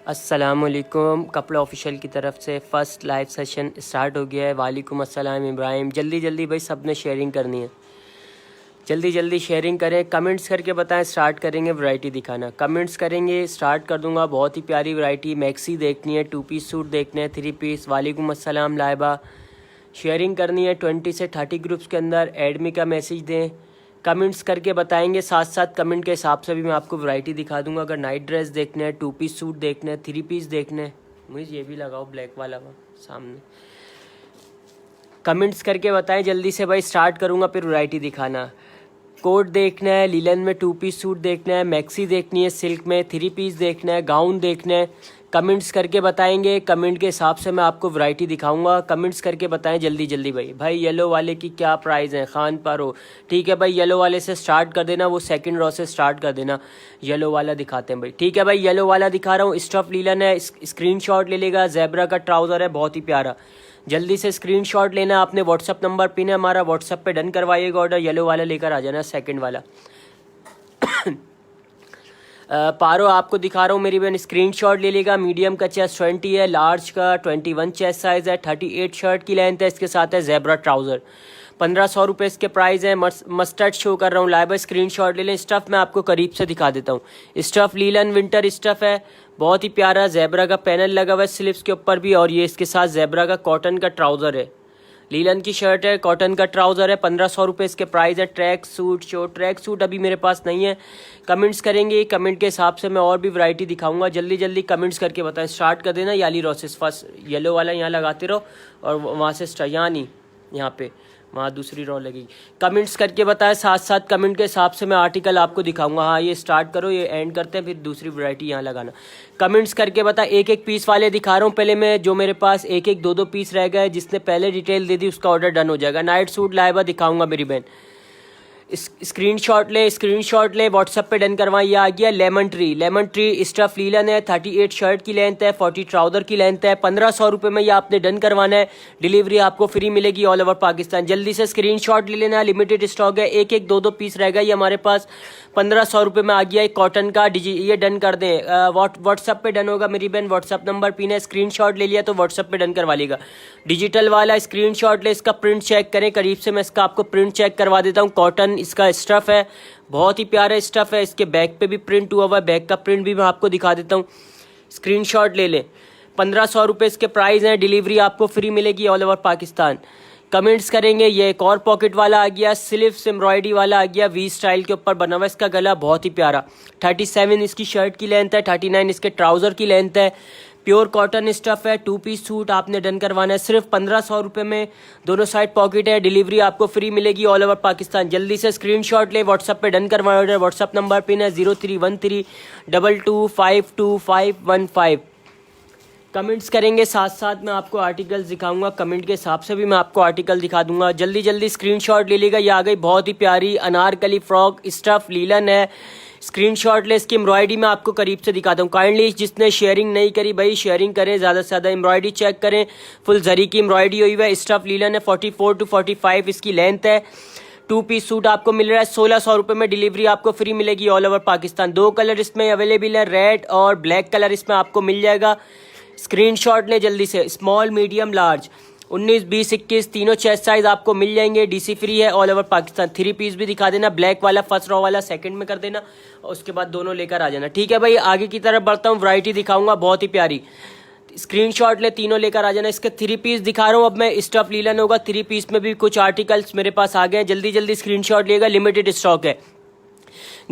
अस्सलामुअलैकुम। कपड़ा ऑफिशियल की तरफ से फ़र्स्ट लाइव सेशन स्टार्ट हो गया है। वालेकुम अस्सलाम इब्राहिम। जल्दी जल्दी भाई सब ने शेयरिंग करनी है, जल्दी जल्दी शेयरिंग करें, कमेंट्स करके बताएं। स्टार्ट करेंगे वैरायटी दिखाना, कमेंट्स करेंगे, स्टार्ट कर दूंगा। बहुत ही प्यारी वैरायटी मैक्सी देखनी है, 2 पीस सूट देखने हैं, 3 पीस। वालेकुम अस्सलाम लाइबा। शेयरिंग करनी है 20 से 30 ग्रुप्स के अंदर। एडमी का मैसेज दें, कमेंट्स करके बताएंगे। साथ साथ कमेंट के हिसाब से भी मैं आपको वैरायटी दिखा दूंगा। अगर नाइट ड्रेस देखने हैं, 2 पीस सूट देखने हैं, 3 पीस देखने हैं, मुझे ये भी लगाओ ब्लैक वाला सामने। कमेंट्स करके बताएं जल्दी से भाई, स्टार्ट करूंगा फिर वैरायटी दिखाना। कोट देखना है, लीलन में 2 पीस सूट देखना है, मैक्सी देखनी है, सिल्क में 3 पीस देखना है, गाउन देखना है। कमेंट्स करके बताएंगे, कमेंट के हिसाब से मैं आपको वैरायटी दिखाऊंगा। कमेंट्स करके बताएं जल्दी जल्दी भाई। भाई येलो वाले की क्या प्राइस है? खान पारो, ठीक है भाई, येलो वाले से स्टार्ट कर देना, वो सेकंड रो से स्टार्ट कर देना। येलो वाला दिखाते हैं भाई, ठीक है भाई, येलो वाला दिखा रहा हूँ। स्टफ लीलन है, स्क्रीनशॉट ले लेगा। ज़ेब्रा का ट्राउज़र है, बहुत ही प्यारा। जल्दी से स्क्रीनशॉट लेना, आपने व्हाट्सअप नंबर पिन है हमारा, व्हाट्सअप पे डन करवाइएगा ऑर्डर। येलो वाला लेकर आ जाना, सेकंड वाला। पारो आपको दिखा रहा हूँ मेरी बहन, स्क्रीनशॉट ले लेगा। मीडियम का चेस्ट 20 है, लार्ज का 21 चेस्ट साइज़ है, 38 शर्ट की लेंथ है, इसके साथ है ज़ेब्रा ट्राउज़र। 1500 रुपये इसके प्राइस है। मस्टर्ड शो कर रहा हूँ लाइव, स्क्रीनशॉट ले लें। स्टफ़ मैं आपको करीब से दिखा देता हूँ। स्टफ़ लीलन विंटर स्टफ़ है, बहुत ही प्यारा। ज़ेब्रा का पैनल लगा हुआ है स्लीव्स के ऊपर भी, और ये इसके साथ ज़ेब्रा का कॉटन का ट्राउज़र है। लीलन की शर्ट है, कॉटन का ट्राउज़र है। 1500 रुपये इसके प्राइस है। ट्रैक सूट अभी मेरे पास नहीं है। कमेंट्स करेंगे, कमेंट के हिसाब से मैं और भी वैरायटी दिखाऊंगा। जल्दी जल्दी कमेंट्स करके बताएं। स्टार्ट कर देना। याली रोसेस फर्स्ट येलो वाला यहाँ लगाते रहो, और वहाँ से यहाँ नहीं, यहाँ पे, वहाँ दूसरी रो लगेगी। कमेंट्स करके बताएं, साथ साथ कमेंट के हिसाब से मैं आर्टिकल आपको दिखाऊंगा। हाँ, ये स्टार्ट करो, ये एंड करते हैं, फिर दूसरी वैरायटी यहाँ लगाना। कमेंट्स करके बता। एक एक पीस वाले दिखा रहा हूँ पहले मैं, जो मेरे पास एक एक 2 पीस रह गए। जिसने पहले डिटेल दे दी उसका ऑर्डर डन हो जाएगा। नाइट सूट लाइबा दिखाऊंगा मेरी बहन। स्क्रीनशॉट ले, व्हाट्सएप पे डन करवाएं। ये आ गया लेमन ट्री स्टफ लीलन है, 38 शर्ट की लेंथ है, 40 ट्राउज़र की लेंथ है। 1500 रुपये में ये आपने डन करवाना है। डिलीवरी आपको फ्री मिलेगी ऑल ओवर पाकिस्तान। जल्दी से स्क्रीनशॉट ले लेना, लिमिटेड स्टॉक है। एक एक 2 पीस रह गए ये हमारे पास। 1500 रुपये में आ गया एक कॉटन का ये डन कर दें। व्हाट्सएप पे डन होगा मेरी बहन, व्हाट्सएप नंबर पिन है। स्क्रीनशॉट ले लिया तो व्हाट्सएप पे डन करवा लेगा। डिजिटल वाला स्क्रीनशॉट ले, इसका प्रिंट चेक करें करीब से, मैं इसका आपको प्रिंट चेक करवा देता हूँ। कॉटन इसका स्टफ़ है, बहुत ही प्यारा स्टफ़ है। इसके बैक पे भी प्रिंट हुआ हुआ है, बैक का प्रिंट भी मैं आपको दिखा देता हूँ। स्क्रीनशॉट ले लें। 1500 रुपये इसके प्राइस हैं। डिलीवरी आपको फ्री मिलेगी ऑल ओवर पाकिस्तान। कमेंट्स करेंगे। ये एक और पॉकेट वाला आ गया, स्लीव्स एम्ब्रॉयडरी वाला आ गया, वी स्टाइल के ऊपर बना हुआ इसका गला, बहुत ही प्यारा। 37 इसकी शर्ट की लेंथ है, 39 इसके ट्राउज़र की लेंथ है। प्योर कॉटन स्टफ है। 2 पीस सूट आपने डन करवाना है सिर्फ 1500 रुपये में। दोनों साइड पॉकेट है। डिलीवरी आपको फ्री मिलेगी ऑल ओवर पाकिस्तान। जल्दी से स्क्रीनशॉट ले, व्हाट्सएप पे डन करवाएं ऑर्डर। व्हाट्सएप नंबर पिन है 031322525515। कमेंट्स करेंगे, साथ साथ मैं आपको आर्टिकल्स दिखाऊंगा। कमेंट के हिसाब से भी मैं आपको आर्टिकल दिखा दूंगा। जल्दी जल्दी स्क्रीनशॉट ले लेगा। ये आ गई बहुत ही प्यारी अनारकली फ्रॉक स्टफ लीलन है। स्क्रीनशॉट ले, इसकी एम्ब्रॉयडरी मैं आपको करीब से दिखाता हूँ। काइंडली जिसने शेयरिंग नहीं करी भाई शेयरिंग करें, ज़्यादा से ज़्यादा एम्ब्रॉयडरी चेक करें। फुल जरी की एम्ब्रॉयडरी हुई है। स्टफ लीलन है, 44 to 45 इसकी लेंथ है। 2 पीस सूट आपको मिल रहा है 1600 रुपये में। डिलीवरी आपको फ्री मिलेगी ऑल ओवर पाकिस्तान। 2 कलर इसमें अवेलेबल है, रेड और ब्लैक कलर इसमें आपको मिल जाएगा। स्क्रीनशॉट लें जल्दी से। स्मॉल मीडियम लार्ज 19, 20, 21 तीनों चेस्ट साइज आपको मिल जाएंगे। डीसी फ्री है ऑल ओवर पाकिस्तान। 3 पीस भी दिखा देना, ब्लैक वाला फर्स्ट रो वाला सेकंड में कर देना, और उसके बाद दोनों लेकर आ जाना। ठीक है भाई, आगे की तरफ बढ़ता हूँ, वैरायटी दिखाऊंगा बहुत ही प्यारी। स्क्रीनशॉट ले, तीनों लेकर आ जाना। इसके 3 पीस दिखा रहा हूँ अब मैं। स्टफ लीलन होगा। 3 पीस में भी कुछ आर्टिकल्स मेरे पास आ गए हैं। जल्दी जल्दी स्क्रीनशॉट लेगा, लिमिटेड स्टॉक है।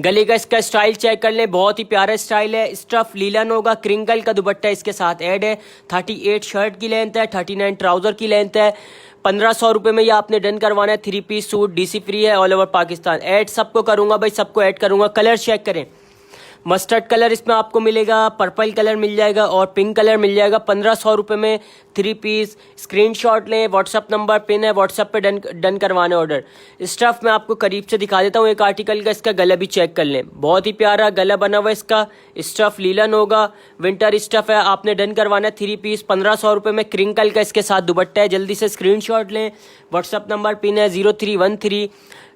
गले का इसका स्टाइल चेक कर लें, बहुत ही प्यारा स्टाइल है। स्टफ लीलन होगा, क्रिंकल का दुपट्टा इसके साथ ऐड है। 38 शर्ट की लेंथ है, 39 ट्राउज़र की लेंथ है। 1500 रुपये में ये आपने डन करवाना है। 3 पीस सूट डीसी फ्री है ऑल ओवर पाकिस्तान। ऐड सबको करूंगा भाई, सबको ऐड करूंगा। कलर चेक करें। मस्टर्ड कलर इसमें आपको मिलेगा, पर्पल कलर मिल जाएगा और पिंक कलर मिल जाएगा। 1500 रुपये में 3 पीस। स्क्रीनशॉट लें, व्हाट्सअप नंबर पिन है, व्हाट्सअप पे डन करवाने ऑर्डर। स्टफ मैं आपको करीब से दिखा देता हूँ एक आर्टिकल का। इसका गला भी चेक कर लें, बहुत ही प्यारा गला बना हुआ है इसका। स्टफ लीलन होगा, विंटर स्टफ है, आपने डन करवाना है। 3 पीस 1500 रुपये में। क्रिंकल का इसके साथ दुपट्टा है। जल्दी से स्क्रीनशॉट लें, व्हाट्सअप नंबर पिन है 0313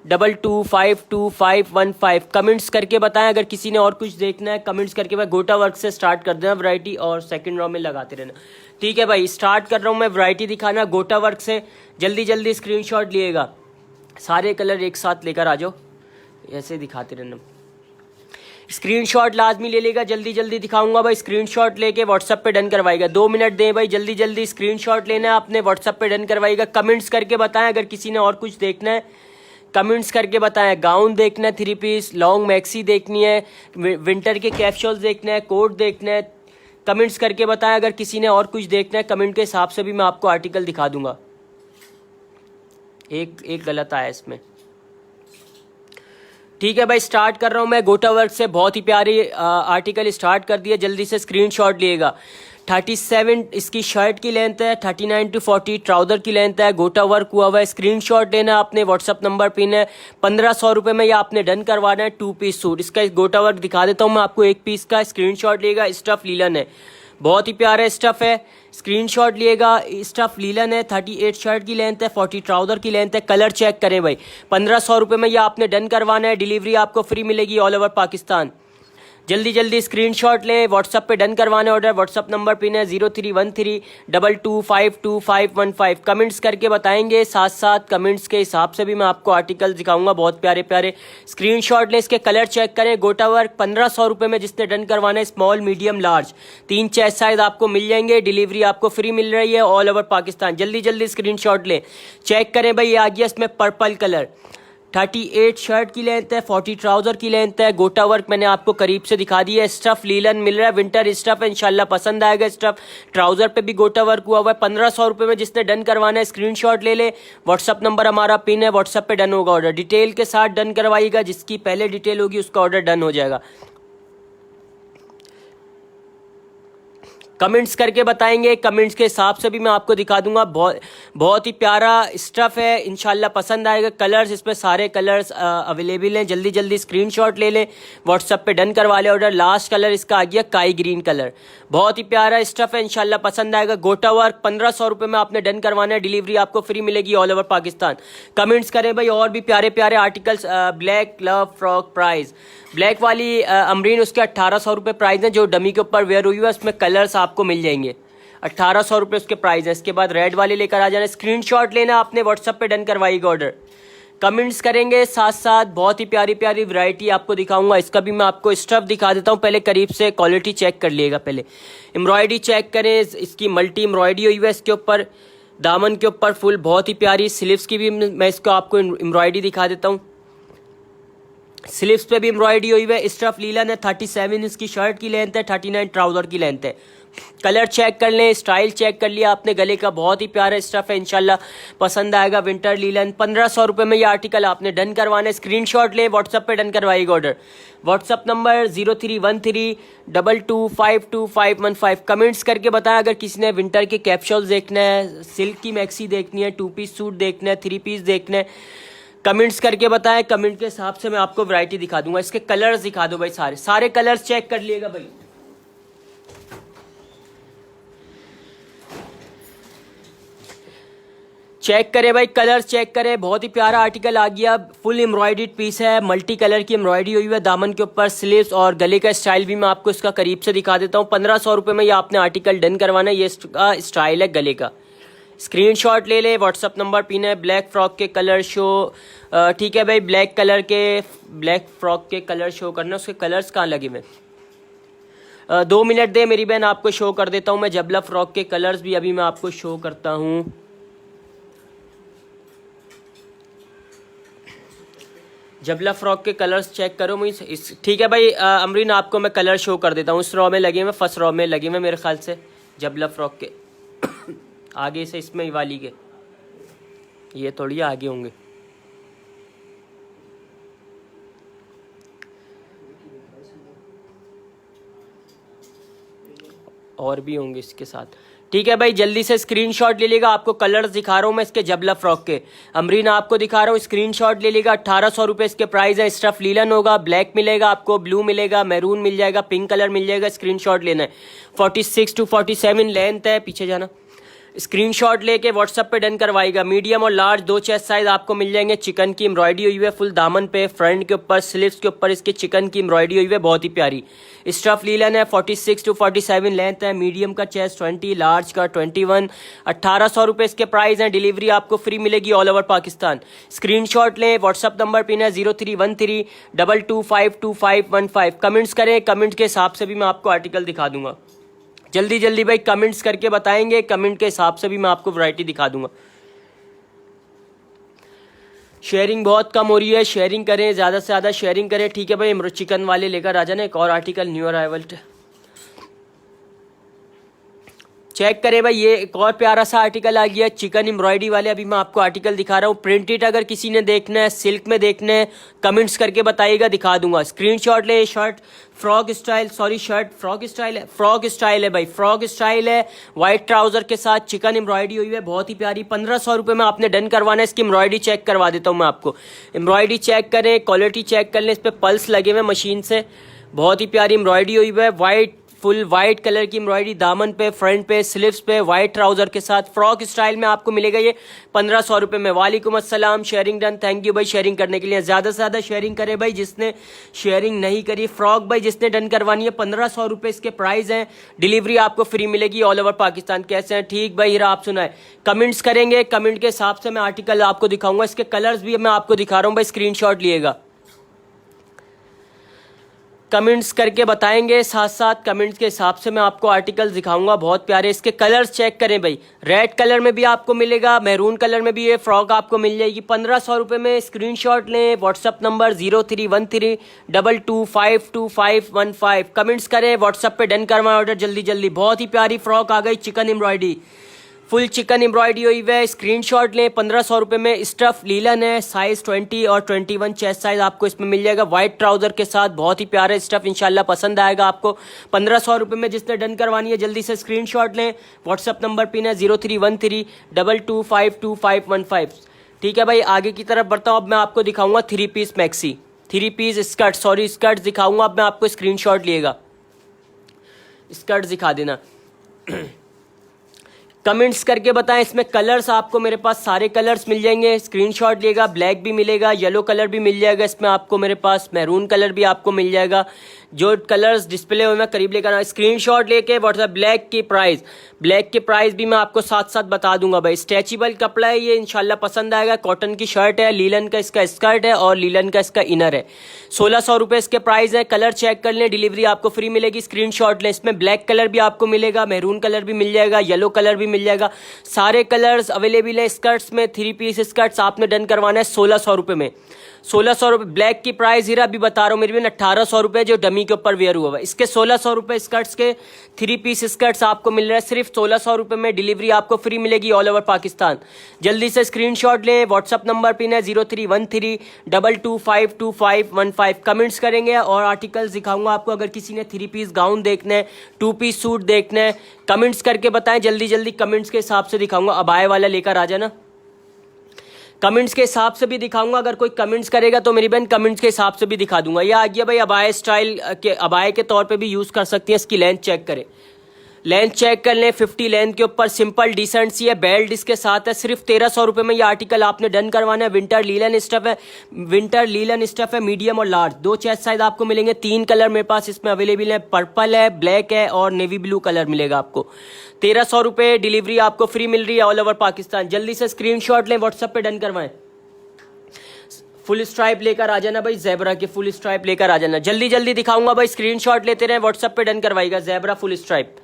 22525515। कमेंट्स करके बताएं अगर किसी ने और कुछ देखना है, कमेंट्स करके। भाई गोटा वर्क से स्टार्ट कर देना वैरायटी और सेकंड रो में लगाते रहना। ठीक है भाई, स्टार्ट कर रहा हूँ मैं वैरायटी दिखाना गोटा वर्क से। जल्दी जल्दी स्क्रीनशॉट लिएगा, सारे कलर एक साथ लेकर आ जाओ, ऐसे दिखाते रहना। स्क्रीनशॉट लाजमी ले लेगा, जल्दी जल्दी दिखाऊंगा भाई। स्क्रीनशॉट लेके व्हाट्सएप पे डन करवाएगा। 2 मिनट दें भाई, जल्दी जल्दी स्क्रीनशॉट लेना है आपने, व्हाट्सएप पे डन करवाएगा। कमेंट्स करके बताएं अगर किसी ने और कुछ देखना है, कमेंट्स करके बताएं। गाउन देखना है, 3 पीस, लॉन्ग मैक्सी देखनी है, विंटर के कैप्सूल्स देखना है, कोट देखना है, कमेंट्स करके बताएं। अगर किसी ने और कुछ देखना है कमेंट के हिसाब से भी मैं आपको आर्टिकल दिखा दूंगा। एक गलत आया इसमें। ठीक है भाई, स्टार्ट कर रहा हूँ मैं गोटा वर्क से। बहुत ही प्यारी आर्टिकल स्टार्ट कर दिया, जल्दी से स्क्रीनशॉट लिएगा। 37 इसकी शर्ट की लेंथ है, 39 to 40 ट्राउजर की लेंथ है, गोटा वर्क हुआ हुआ है। स्क्रीनशॉट लेना है आपने, व्हाट्सअप नंबर पिन है। 1500 रुपये में ये आपने डन करवाना है। 2 पीस सूट, इसका गोटा वर्क दिखा देता हूँ मैं आपको। 1 पीस का स्क्रीनशॉट लेगा। स्टफ लीलन है, बहुत ही प्यारा स्टफ है, स्क्रीनशॉट लिएगा। स्टफ लीलन है, 38 शर्ट की लेंथ है, 40 ट्राउजर की लेंथ है। कलर चेक करें भाई। 1500 रुपये में ये आपने डन करवाना है। डिलीवरी आपको फ्री मिलेगी ऑल ओवर पाकिस्तान। जल्दी जल्दी स्क्रीनशॉट लें, व्हाट्सएप पे डन करवाने ऑर्डर। व्हाट्सएप नंबर पिन है 031322525515। कमेंट्स करके बताएंगे, साथ साथ कमेंट्स के हिसाब से भी मैं आपको आर्टिकल दिखाऊंगा। बहुत प्यारे प्यारे स्क्रीनशॉट लें, इसके कलर चेक करें। गोटा वर्क 1500 रुपये में जिसने डन करवाना है, small medium large 3 chest size आपको मिल जाएंगे। डिलीवरी आपको फ्री मिल रही है ऑल ओवर पाकिस्तान। जल्दी जल्दी स्क्रीनशॉट लें, चेक करें भाई। ये आ गया इसमें पर्पल कलर, 38 शर्ट की लेंथ है, 40 ट्राउजर की लेंथ है। गोटा वर्क मैंने आपको करीब से दिखा दिया है। स्टफ लीलन मिल रहा है, विंटर स्टफ है, इंशाल्लाह पसंद आएगा स्टफ। ट्राउजर पे भी गोटा वर्क हुआ हुआ है। 1500 रुपये में जिसने डन करवाना है स्क्रीनशॉट ले ले। व्हाट्सअप नंबर हमारा पिन है, व्हाट्सअप पे डन होगा ऑर्डर। डिटेल के साथ डन करवाइएगा, जिसकी पहले डिटेल होगी उसका ऑर्डर डन हो जाएगा। कमेंट्स करके बताएंगे, कमेंट्स के हिसाब से भी मैं आपको दिखा दूंगा। बहुत ही प्यारा स्टफ है, इंशाल्लाह पसंद आएगा। कलर्स इसमें सारे कलर्स अवेलेबल हैं। जल्दी जल्दी स्क्रीनशॉट ले लें, व्हाट्सएप पे डन करवा लें ऑर्डर। लास्ट कलर इसका आ गया काई ग्रीन कलर, बहुत ही प्यारा स्टफ है, इंशाल्लाह पसंद आएगा। गोटा वर्क 1500 रुपये में आपने डन करवाना है। डिलीवरी आपको फ्री मिलेगी ऑल ओवर पाकिस्तान। कमेंट्स करें भाई, और भी प्यारे प्यारे articles. Black love frock price, black वाली अमरीन, उसके 1800 रुपये प्राइस है, जो डमी के ऊपर वेयर हुई है। उसमें कलर्स आपको मिल जाएंगे, 1800 रुपये उसके प्राइस है। इसके बाद रेड वाले लेकर आ जाना। स्क्रीनशॉट लेना आपने, व्हाट्सएप पे डन करवाइएगा ऑर्डर। कमेंट्स करेंगे, साथ साथ बहुत ही प्यारी प्यारी वैरायटी आपको दिखाऊंगा। इसका भी मैं आपको स्टफ दिखा देता हूँ, पहले करीब से क्वालिटी चेक कर लिएगा। पहले एम्ब्रॉयडरी चेक करें, इसकी मल्टी एम्ब्रॉयडरी हुई है इसके ऊपर, दामन के ऊपर फुल, बहुत ही प्यारी। स्लीव्स की भी मैं इसको आपको एम्ब्रॉयडरी दिखा देता हूँ। स्लीव्स पे भी एम्ब्रॉयडरी हुई है। स्टफ लीलन है, 37 इसकी शर्ट की लेंथ है, 39 ट्राउजर की लेंथ है। कलर चेक कर लें, स्टाइल चेक कर लिया आपने। गले का बहुत ही प्यारा स्टफ है, इंशाल्लाह पसंद आएगा। विंटर लीलन 1500 रुपये में ये आर्टिकल आपने डन करवाना है। स्क्रीनशॉट लें, व्हाट्सएप पे डन करवाइएगा ऑर्डर। WhatsApp number 031322525515। कमेंट्स करके बताएं अगर किसी ने विंटर के कैप्सूल्स देखना है, सिल्क की मैक्सी देखनी है, 2 पीस सूट देखना है, 3 पीस देखना है। कमेंट्स करके बताएं, कमेंट के हिसाब से मैं आपको वैरायटी दिखा दूंगा। इसके कलर्स दिखा दो भाई, सारे कलर्स चेक कर लिएगा भाई। चेक करें भाई, कलर्स चेक करें। बहुत ही प्यारा आर्टिकल आ गया, फुल एम्ब्रॉयडर्ड पीस है, मल्टी कलर की एम्ब्रॉयडरी हुई है दामन के ऊपर। स्लीव्स और गले का स्टाइल भी मैं आपको इसका करीब से दिखा देता हूँ। 1500 रुपये में ये आपने आर्टिकल डन करवाना है। ये इसका स्टाइल है गले का। स्क्रीनशॉट ले ले, व्हाट्सअप नंबर पिन है। ब्लैक फ्रॉक के कलर शो, ठीक है भाई, ब्लैक फ्रॉक के कलर शो करना। उसके कलर्स कहाँ लगे हुए? 2 मिनट दे मेरी बहन, आपको शो कर देता हूँ मैं। जबला फ्रॉक के कलर्स भी अभी मैं आपको शो करता हूँ। जबला फ्रॉक के कलर्स चेक करो मुझे। ठीक है भाई अमरीन, आपको मैं कलर शो कर देता हूँ। इस रॉ में लगे हुए, फर्स्ट रॉ में लगे हुए मेरे ख्याल से जबला फ्रॉक के। आगे से इसमें वाली के, ये थोड़ी आगे होंगे। और भी होंगे इसके साथ। ठीक है भाई, जल्दी से स्क्रीनशॉट ले लेगा। आपको कलर्स दिखा रहा हूँ मैं इसके जबला फ्रॉक के। अमरीन आपको दिखा रहा हूँ, स्क्रीनशॉट ले लेगा। 1800 रुपये इसके प्राइस है। स्टफ लीलन होगा, ब्लैक मिलेगा आपको, ब्लू मिलेगा, मैरून मिल जाएगा, पिंक कलर मिल जाएगा। स्क्रीनशॉट लेना है। 46 to 47 लेंथ है, पीछे जाना। स्क्रीनशॉट लेके व्हाट्सएप पे डन करवाएगा। मीडियम और लार्ज दो चेस्ट साइज आपको मिल जाएंगे। चिकन की एम्ब्रॉयडरी हुई है फुल दामन पे, फ्रंट के ऊपर, स्लीव्स के ऊपर इसके चिकन की एम्ब्रॉयडरी हुई है, बहुत ही प्यारी। स्टफ लीलन है, 46 to 47 लेंथ है। मीडियम का चेस्ट 20, लार्ज का 21। 1800 रुपये इसके प्राइस हैं। डिलीवरी आपको फ्री मिलेगी ऑल ओवर पाकिस्तान। स्क्रीनशॉट लें, व्हाट्सअप नंबर पिन है 031322252515। कमेंट्स करें, कमेंट के हिसाब से भी मैं आपको आर्टिकल दिखा दूंगा। जल्दी जल्दी भाई कमेंट्स करके बताएंगे, कमेंट के हिसाब से भी मैं आपको वैरायटी दिखा दूंगा। शेयरिंग बहुत कम हो रही है, शेयरिंग करें, ज़्यादा से ज़्यादा शेयरिंग करें, ठीक है भाई। चिकन वाले लेकर आ जाना एक और आर्टिकल, न्यू अराइवल चेक करें भाई। ये एक और प्यारा सा आर्टिकल आ गया चिकन एम्ब्रॉयडरी वाले। अभी मैं आपको आर्टिकल दिखा रहा हूँ। प्रिंटेड अगर किसी ने देखना है, सिल्क में देखना है, कमेंट्स करके बताइएगा, दिखा दूंगा। स्क्रीनशॉट ले। Shirt frock style, sorry shirt frock style है, फ्रॉक स्टाइल है भाई, फ्रॉक स्टाइल है। वाइट ट्राउजर के साथ चिकन एम्ब्रॉयडरी हुई है, बहुत ही प्यारी। 1500 रुपये में आपने डन करवाना है। इसकी एम्ब्रॉयडरी चेक करवा देता हूँ मैं आपको। एम्ब्रॉयडरी चेक करें, क्वालिटी चेक कर लें। इस पर पल्स लगे हुए मशीन से, बहुत ही प्यारी एम्ब्रॉयडरी हुई है। वाइट, फुल वाइट कलर की एम्ब्रॉयडरी दामन पे, फ्रंट पे, स्लीव्स पे, वाइट ट्राउजर के साथ फ्रॉक स्टाइल में आपको मिलेगा ये 1500 रुपये में। वालेकुम अस्सलाम, शेयरिंग डन, थैंक यू भाई शेयरिंग करने के लिए। ज़्यादा से ज़्यादा शेयरिंग करे भाई। जिसने शेयरिंग नहीं करी, फ्रॉक भाई जिसने डन करवानी है, 1500 रुपये इसके प्राइस हैं। डिलीवरी आपको फ्री मिलेगी ऑल ओवर पाकिस्तान। कैसे हैं? ठीक भाई हीरा, आप सुनाए। कमेंट्स करेंगे, कमेंट के हिसाब से मैं आर्टिकल आपको दिखाऊंगा। इसके कलर्स भी मैं आपको दिखा रहा हूँ भाई, स्क्रीनशॉट लिएगा। कमेंट्स करके बताएंगे, साथ साथ कमेंट्स के हिसाब से मैं आपको आर्टिकल दिखाऊंगा, बहुत प्यारे। इसके कलर्स चेक करें भाई। रेड कलर में भी आपको मिलेगा, मैरून कलर में भी ये फ्रॉक आपको मिल जाएगी 1500 रुपये में। स्क्रीनशॉट लें, व्हाट्सअप नंबर 031322252515। कमेंट्स करें, व्हाट्सअप पे डन करवाएं ऑर्डर जल्दी जल्दी। बहुत ही प्यारी फ्रॉक आ गई, chicken embroidery, full chicken embroidery हुई है। स्क्रीनशॉट लें, 1500 रुपये में। स्टफ लीलन है, साइज 20 और 21 चेस्ट साइज आपको इसमें मिल जाएगा। व्हाइट ट्राउजर के साथ, बहुत ही प्यारा स्टफ, इंशाल्लाह पसंद आएगा आपको। 1500 रुपये में जिसने डन करवानी है जल्दी से स्क्रीनशॉट लें। व्हाट्सअप नंबर पिन है 031322252515। ठीक है भाई, आगे की तरफ बढ़ता हूँ। अब मैं आपको दिखाऊंगा 3 piece maxi, 3 piece skirt, sorry skirt दिखाऊंगा अब मैं आपको। स्क्रीनशॉट लिएगा, स्कर्ट दिखा देना। कमेंट्स करके बताएं। इसमें कलर्स आपको मेरे पास सारे कलर्स मिल जाएंगे, स्क्रीनशॉट लिएगा। ब्लैक भी मिलेगा, येलो कलर भी मिल जाएगा इसमें आपको मेरे पास, मैरून कलर भी आपको मिल जाएगा। जो कलर्स डिस्प्ले हुए मैं करीब लेकर आना, स्क्रीनशॉट लेके व्हाट्सएप। ब्लैक की प्राइस, ब्लैक के प्राइस भी मैं आपको साथ साथ बता दूंगा भाई। स्ट्रेचेबल कपड़ा है ये, इंशाल्लाह पसंद आएगा। कॉटन की शर्ट है, लीलन का इसका स्कर्ट है और लीलन का इसका इनर है। 1600 रुपये इसके प्राइस है। कलर चेक कर लें, डिलीवरी आपको फ्री मिलेगी। स्क्रीनशॉट लें। इसमें ब्लैक कलर भी आपको मिलेगा, मैरून कलर भी मिल जाएगा, येलो कलर भी मिल जाएगा। सारे कलर्स अवेलेबल है स्कर्ट्स में। 3 पीस स्कर्ट्स आपने डन करवाना है 1600 रुपये में। 1600 रुपये। ब्लैक की प्राइस हीरा अभी बता रहा हूँ मेरी बहन 1800 रुपये, जो डमी के ऊपर वेयर हुआ है। इसके 1600 रुपये स्कर्ट्स के 3 पीस स्कर्ट्स आपको मिल रहा है सिर्फ 1600 रुपये में। डिलीवरी आपको फ्री मिलेगी ऑल ओवर पाकिस्तान। जल्दी से स्क्रीनशॉट लें। व्हाट्सअप नंबर पिन है 031322252515। कमेंट्स करेंगे और आर्टिकल्स दिखाऊंगा आपको। अगर किसी ने 3 पीस गाउन देखना है, 2 पीस सूट देखना है, कमेंट्स करके बताएं जल्दी जल्दी। कमेंट्स के हिसाब से दिखाऊंगा। अबाए वाला लेकर आ जाना, कमेंट्स के हिसाब से भी दिखाऊंगा। अगर कोई कमेंट्स करेगा तो मेरी बहन कमेंट्स के हिसाब से भी दिखा दूंगा। ये आ गया भाई अबाया स्टाइल के, अबाया के तौर पे भी यूज़ कर सकती है। इसकी लेंथ चेक करें, लेंथ चेक कर लें। 50 लेंथ के ऊपर सिंपल डिसेंट सी है, बेल्ट इसके साथ है। सिर्फ 1300 रुपये में ये आर्टिकल आपने डन करवाना है। विंटर लीलन स्टफ है, विंटर लीलन स्टफ है, मीडियम और लार्ज दो चेस्ट साइज आपको मिलेंगे। 3 कलर मेरे पास इसमें अवेलेबल है, पर्पल है, ब्लैक है और नेवी ब्लू कलर मिलेगा आपको। 1300 रुपये। डिलीवरी आपको फ्री मिल रही है ऑल ओवर पाकिस्तान। जल्दी से स्क्रीनशॉट लें, व्हाट्सएप पे डन करवाएं। फुल स्ट्राइप लेकर आ जाना भाई, ज़ेब्रा के फुल स्ट्राइप लेकर आ जाना। जल्दी जल्दी दिखाऊंगा भाई, स्क्रीनशॉट लेते रहें, व्हाट्सएप पे डन करवाइएगा। ज़ेब्रा फुल स्ट्राइप,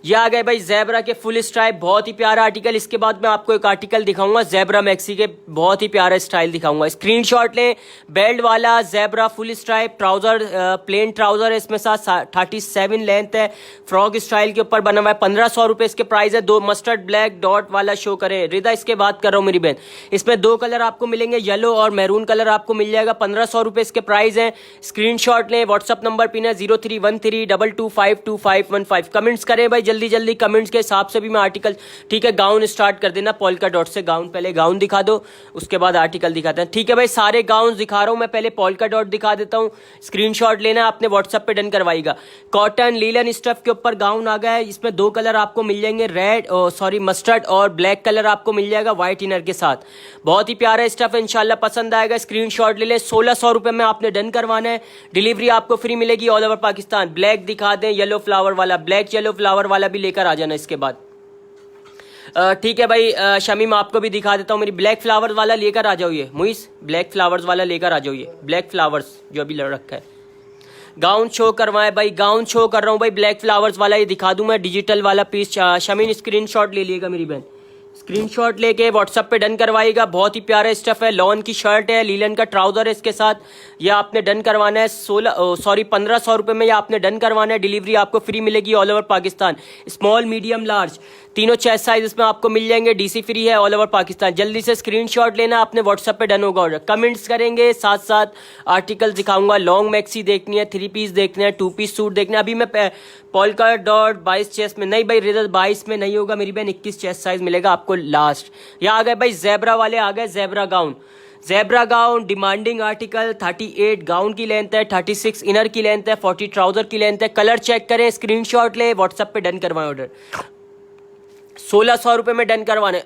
ये आ गए भाई ज़ेब्रा के फुल स्ट्राइप, बहुत ही प्यारा आर्टिकल। इसके बाद मैं आपको एक आर्टिकल दिखाऊंगा ज़ेब्रा मैक्सी के, बहुत ही प्यारा स्टाइल दिखाऊंगा। स्क्रीनशॉट लें। बेल्ट वाला zebra full stripe, trouser plane trouser है इसमें साथ, 37 लेंथ है, फ्रॉक स्टाइल के ऊपर बना हुआ है। 1500 रुपये इसके प्राइस है। 2 मस्टर्ड ब्लैक डॉट वाला शो करें रिदा, इसके बात कर रहा हूँ मेरी बहन। इसमें 2 कलर आपको मिलेंगे, येलो और मैरून कलर आपको मिल जाएगा। 1500 रुपये इसके प्राइस है। स्क्रीनशॉट लें। व्हाट्सअप नंबर पिन है 031322252515। कमेंट्स करें भाई जल्दी जल्दी कमेंट्स के हिसाब से भी मैं आर्टिकल, ठीक है गाउन स्टार्ट कर देना पोल्का डॉट से। गाउन पहले गाउन दिखा दो, उसके बाद आर्टिकल दिखाते हैं। ठीक है भाई, सारे गाउन दिखा रहा हूँ मैं, पहले पोल्का डॉट दिखा देता हूँ, स्क्रीनशॉट लेना है, आपने व्हाट्सएप पे डन करवाएगा। कॉटन लीलन स्टफ के ऊपर गाउन आ गया है, इसमें 2 कलर आपको मिल जाएंगे, रेड सॉरी मस्टर्ड और ब्लैक कलर आपको मिल जाएगा व्हाइट इनर के साथ। बहुत ही प्यारा स्टफ है, इंशाल्लाह पसंद आएगा। स्क्रीनशॉट ले ले, 1600 रुपए में आपने डन करवाना है, डिलीवरी आपको फ्री मिलेगी ऑल ओवर पाकिस्तान। ब्लैक दिखा दें, येलो फ्लावर वाला, ब्लैक येलो फ्लावर वाला भी लेकर आ जाना इसके बाद। ठीक है भाई, शमीम आपको भी दिखा देता हूँ, मेरी ब्लैक फ्लावर्स वाला लेकर आ जाओ, ये मुइस ब्लैक फ्लावर्स वाला लेकर आ जाओ, ये ब्लैक फ्लावर्स जो अभी लड़ रखा है। गाउन शो करवाए भाई, गाउन शो कर रहा हूँ भाई, ब्लैक फ्लावर्स वाला ये दिखा दूं मैं, डिजिटल वाला पीस। शमीन स्क्रीनशॉट ले लिएगा मेरी बहन, स्क्रीनशॉट लेके व्हाट्सएप पे डन करवाएगा। बहुत ही प्यारा स्टफ है, लॉन की शर्ट है, लीलन का ट्राउजर है इसके साथ। ये आपने डन करवाना है 1500 रुपए में, ये आपने डन करवाना है, डिलीवरी आपको फ्री मिलेगी all over Pakistan. Small medium large तीनों चेस्ट साइज इसमें आपको मिल जाएंगे, डीसी फ्री है ऑल ओवर पाकिस्तान। जल्दी से स्क्रीनशॉट लेना, आपने व्हाट्सएप पे डन होगा ऑर्डर। कमेंट्स करेंगे, साथ साथ आर्टिकल दिखाऊंगा। लॉन्ग मैक्सी देखनी है, 3 पीस देखने हैं, 2 पीस सूट देखना है। अभी मैं पोल्का डॉट 22 चेस्ट में नहीं भाई, रिजल्ट 22 में नहीं होगा मेरी बहन, 21 चेस्ट साइज मिलेगा आपको लास्ट। यहाँ आ गए भाई जेब्रा वाले, आ गए zebra gown. Zebra gown demanding article, 38 gown की लेंथ है, 36 इनर की लेंथ है, 40 ट्राउजर की लेंथ है। कलर चेक करें, स्क्रीनशॉट ले, व्हाट्सएप पे डन करवाएं ऑर्डर। 1600 रुपए में डन करवाने।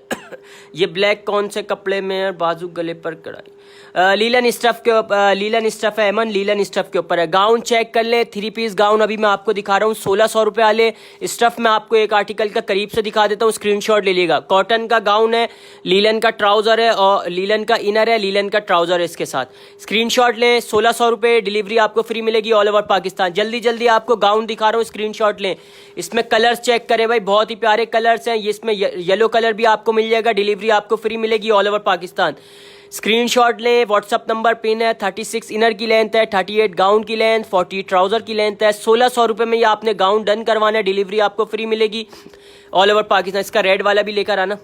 ये ब्लैक कौन से कपड़े में है, बाजू गले पर कढ़ाई, लीलन स्टफ के ऊपर, लीलन स्टफ है एमन, लीलन स्टफ के ऊपर है। गाउन चेक कर ले, 3 पीस गाउन अभी मैं आपको दिखा रहा हूँ 1600 रुपए वाले। स्टफ में आपको एक आर्टिकल का करीब से दिखा देता हूँ, स्क्रीनशॉट ले लीजिएगा। कॉटन का गाउन है, लीलन का ट्राउजर है और लीलन का इनर है, लीलन का ट्राउजर है इसके साथ। स्क्रीनशॉट ले, 1600 रुपए, डिलीवरी आपको फ्री मिलेगी ऑल ओवर पाकिस्तान। जल्दी जल्दी आपको गाउन दिखा रहा हूँ, स्क्रीनशॉट लें। इसमें कलर्स चेक करें भाई, बहुत ही प्यारे कलर्स हैं। इसमें येलो कलर भी आपको मिल जाएगा, डिलीवरी आपको फ्री मिलेगी ऑल ओवर पाकिस्तान। स्क्रीनशॉट लें, व्हाट्सएप नंबर पिन है। 36 इनर की लेंथ है, 38 गाउन की लेंथ, 40 ट्राउजर की लेंथ है। 1600 रुपए में ये आपने गाउन डन करवाना है, डिलीवरी आपको फ्री मिलेगी ऑल ओवर पाकिस्तान। इसका रेड वाला भी लेकर आना,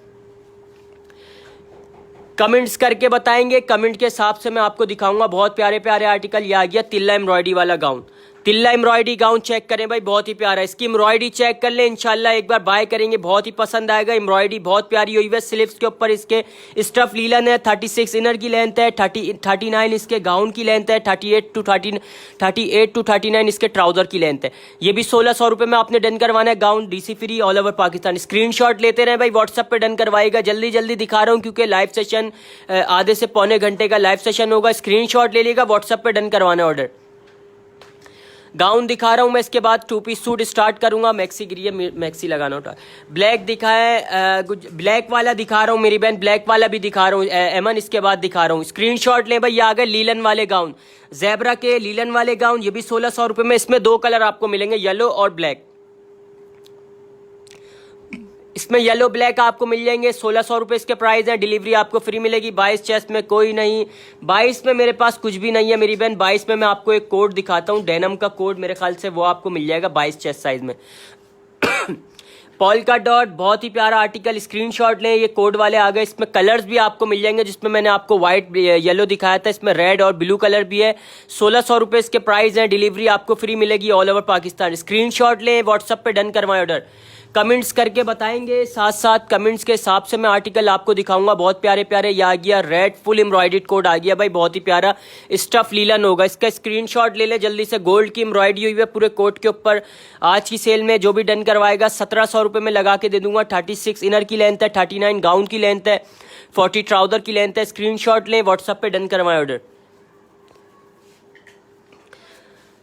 कमेंट्स करके बताएंगे, कमेंट के हिसाब से मैं आपको दिखाऊंगा। बहुत प्यारे प्यारे आर्टिकल। ये आ गया तिल्ला एम्ब्रॉयडरी वाला गाउन, तिल्ला एम्ब्रॉयडरी गाउन चेक करें भाई, बहुत ही प्यारा है। इसकी एम्ब्रॉयडरी चेक कर ले, इंशाल्लाह एक बार बाय करेंगे, बहुत ही पसंद आएगा। एम्ब्रॉयडरी बहुत प्यारी हुई है, स्लीव्स के ऊपर इसके स्टफ लीलन है। 36 इनर की लेंथ है, 39 इसके गाउन की लेंथ है, 38 टू 39 इसके ट्राउजर की लेंथ है। ये भी 1600 रुपए में आपने डन करवाना है, gown DC free all over Pakistan. Screenshot लेते रहे भाई, व्हाट्सएप पे डन करवाएगा। जल्दी जल्दी दिखा रहा हूँ क्योंकि लाइव सेशन आधे से पौने घंटे का लाइव सेशन होगा। स्क्रीनशॉट ले लीजिएगा, व्हाट्सएप पे डन करवाना ऑर्डर। गाउन दिखा रहा हूं मैं, इसके बाद 2 पीस सूट स्टार्ट करूंगा। मैक्सी गिरी है, मैक्सी लगाना होता है। ब्लैक दिखा है, ब्लैक वाला दिखा रहा हूं मेरी बहन, ब्लैक वाला भी दिखा रहा हूं एमन, इसके बाद दिखा रहा हूं। स्क्रीनशॉट ले भाई, आ गए लीलन वाले गाउन, जेब्रा के लीलन वाले गाउन। ये भी 1600 रुपए में, इसमें 2 कलर आपको मिलेंगे, येलो और ब्लैक। इसमें येलो ब्लैक आपको मिल जाएंगे, 1600 रुपए इसके प्राइस है, डिलीवरी आपको फ्री मिलेगी। 22 चेस्ट में कोई नहीं, 22 में मेरे पास कुछ भी नहीं है मेरी बहन। 22 में मैं आपको एक कोड दिखाता हूँ, डेनम का कोड, मेरे ख्याल से वो आपको मिल जाएगा 22 चेस्ट साइज में। पोल्का डॉट, बहुत ही प्यारा आर्टिकल, स्क्रीनशॉट लें। ये कोड वाले आ गए, इसमें कलर्स भी आपको मिल जाएंगे, जिसमें मैंने आपको व्हाइट येलो दिखाया था, इसमें रेड और ब्लू कलर भी है। 1600 रुपए इसके प्राइस है, डिलीवरी आपको फ्री मिलेगी ऑल ओवर पाकिस्तान। स्क्रीनशॉट लें, व्हाट्सएप पे डन करवाएं ऑर्डर। कमेंट्स करके बताएंगे, साथ साथ कमेंट्स के हिसाब से मैं आर्टिकल आपको दिखाऊंगा। बहुत प्यारे प्यारे, ये आ गया रेड फुल एम्ब्रॉयडर्ड कोड आ गया भाई, बहुत ही प्यारा स्टफ लीलन होगा। इसका स्क्रीनशॉट ले ले जल्दी से। गोल्ड की एम्ब्रॉयडरी हुई है पूरे कोट के ऊपर। आज की सेल में जो भी डन करवाएगा 1700 रुपए में लगा के दे दूंगा। 36 इनर की लेंथ है, 39 गाउन की लेंथ है, 40 ट्राउजर की लेंथ है। स्क्रीनशॉट लें, व्हाट्सएप पे डन करवाएं ऑर्डर।